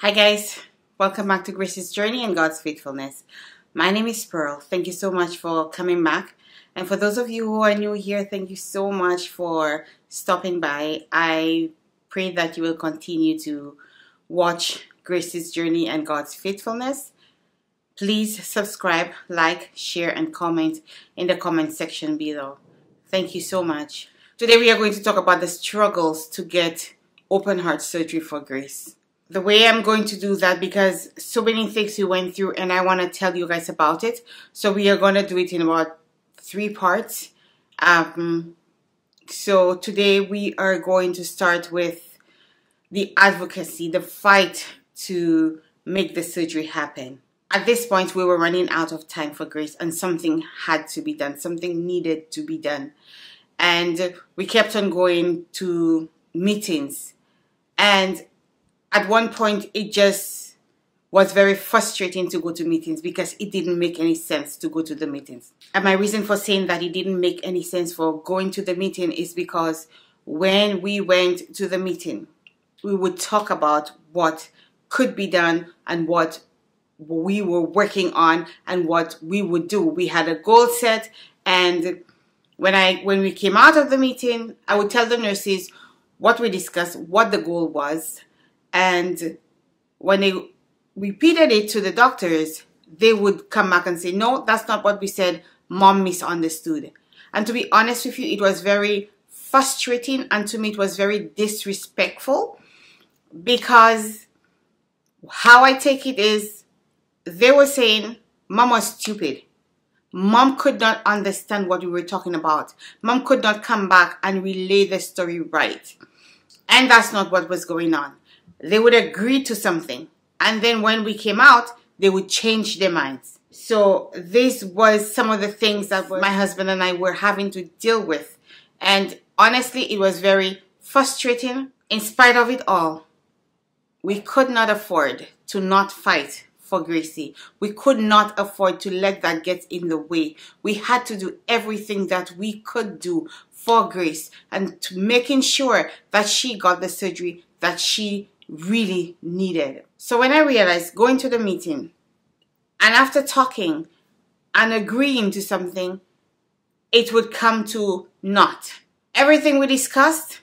Hi guys, welcome back to Grace's Journey and God's Faithfulness. My name is Pearl. Thank you so much for coming back. And for those of you who are new here, thank you so much for stopping by. I pray that you will continue to watch Grace's Journey and God's Faithfulness. Please subscribe, like, share, and comment in the comment section below. Thank you so much. Today we are going to talk about the struggles to get open heart surgery for Grace. The way I'm going to do that, because so many things we went through and I want to tell you guys about it. So we are going to do it in about 3 parts. So today we are going to start with the advocacy, the fight to make the surgery happen. At this point, we were running out of time for Grace and something had to be done. Something needed to be done. And we kept on going to meetings. And at one point, it just was very frustrating to go to meetings because it didn't make any sense to go to the meetings. And my reason for saying that it didn't make any sense for going to the meeting is because when we went to the meeting, we would talk about what could be done and what we were working on and what we would do. We had a goal set, and when we came out of the meeting, I would tell the nurses what we discussed, what the goal was. And when they repeated it to the doctors, they would come back and say, no, that's not what we said. Mom misunderstood. And to be honest with you, it was very frustrating, and to me it was very disrespectful, because how I take it is they were saying Mom was stupid. Mom could not understand what we were talking about. Mom could not come back and relay the story right. And that's not what was going on. They would agree to something, and then when we came out, they would change their minds. So this was some of the things that my husband and I were having to deal with. And honestly, it was very frustrating. In spite of it all, we could not afford to not fight for Gracie. We could not afford to let that get in the way. We had to do everything that we could do for Grace and to making sure that she got the surgery that she really needed. So when I realized going to the meeting and after talking and agreeing to something, it would come to naught. Everything we discussed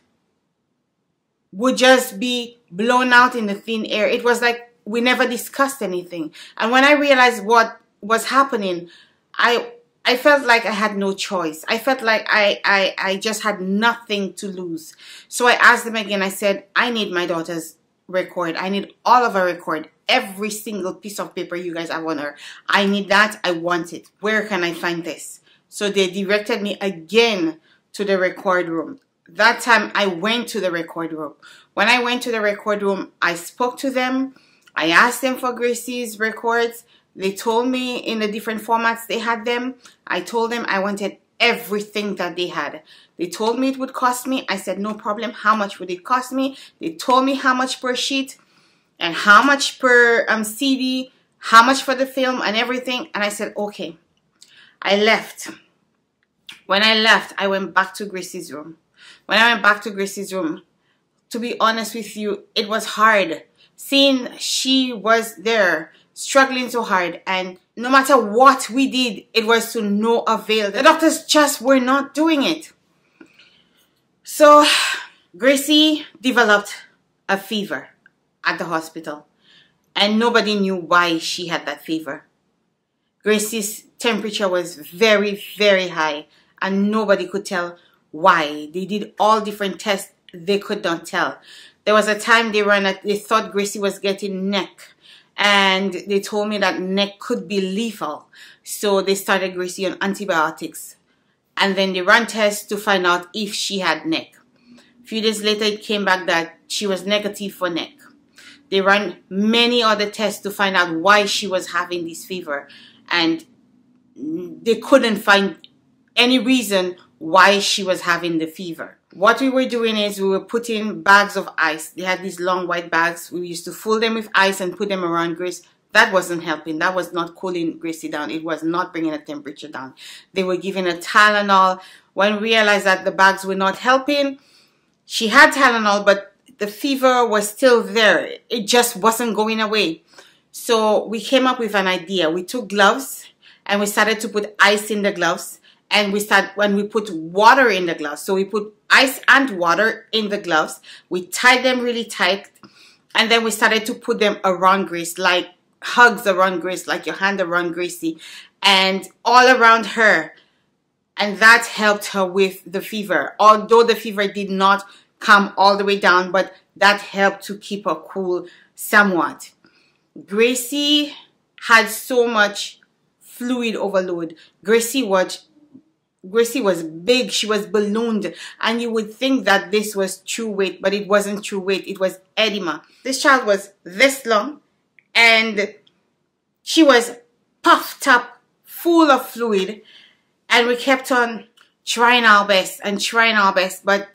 would just be blown out in the thin air. It was like we never discussed anything. And when I realized what was happening, I felt like I had no choice. I felt like I just had nothing to lose. So I asked them again. I said, I need my daughter's record. I need all of her record. Every single piece of paper you guys have on her. I need that. I want it. Where can I find this? So they directed me again to the record room. That time I went to the record room. When I went to the record room, I spoke to them. I asked them for Gracie's records. They told me in the different formats they had them. I told them I wanted everything that they had. They told me it would cost me. I said, no problem. How much would it cost me? They told me how much per sheet and how much per CD, how much for the film and everything. And I said, okay. I left. When I left, I went back to Gracie's room. When I went back to Gracie's room, to be honest with you, it was hard. Seeing she was there struggling so hard, and no matter what we did, it was to no avail. The doctors just were not doing it. So Gracie developed a fever at the hospital, and nobody knew why she had that fever. Gracie's temperature was very, very high, and nobody could tell why. They did all different tests. They could not tell. There was a time they thought Gracie was getting neck, and they told me that neck could be lethal. So they started Gracie on antibiotics, and then they ran tests to find out if she had neck. A few days later, it came back that she was negative for neck. They ran many other tests to find out why she was having this fever, and they couldn't find any reason why she was having the fever. What we were doing is we were putting bags of ice. They had these long white bags. We used to fill them with ice and put them around Grace. That wasn't helping. That was not cooling Gracie down. It was not bringing the temperature down. They were giving her Tylenol. When we realized that the bags were not helping, she had Tylenol, but the fever was still there. It just wasn't going away. So we came up with an idea. We took gloves and we started to put ice in the gloves. And when we put water in the gloves. So we put ice and water in the gloves. We tied them really tight. And then we started to put them around Grace, like hugs around Grace, like your hand around Gracie, and all around her. And that helped her with the fever. Although the fever did not come all the way down, but that helped to keep her cool somewhat. Gracie had so much fluid overload. Gracie was big. She was ballooned, and you would think that this was true weight, but it wasn't true weight. It was edema. This child was this long, and she was puffed up, full of fluid, and we kept on trying our best and trying our best, but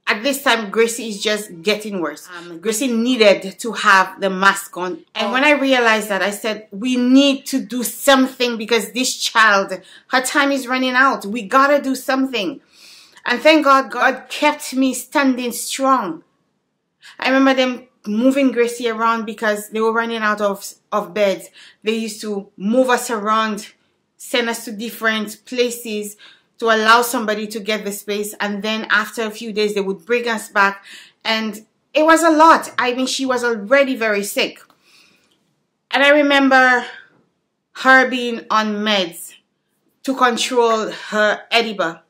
at this time, Gracie is just getting worse. Gracie needed to have the mask on. And when I realized that, I said, we need to do something because this child, her time is running out. We gotta do something. And thank God, God kept me standing strong. I remember them moving Gracie around because they were running out of beds. They used to move us around, send us to different places to allow somebody to get the space, and then after a few days they would bring us back, and it was a lot. I mean, she was already very sick, and I remember her being on meds to control her edema,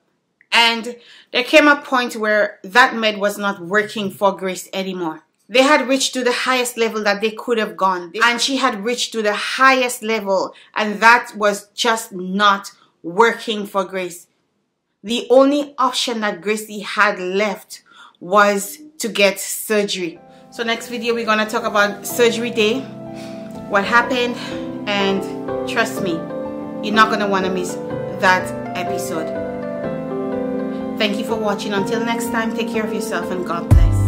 and there came a point where that med was not working for Grace anymore. They had reached to the highest level that they could have gone, and she had reached to the highest level, and that was just not working for Grace. The only option that Gracie had left was to get surgery. So next video we're going to talk about surgery day, what happened, and trust me, you're not going to want to miss that episode. Thank you for watching. Until next time, take care of yourself and God bless.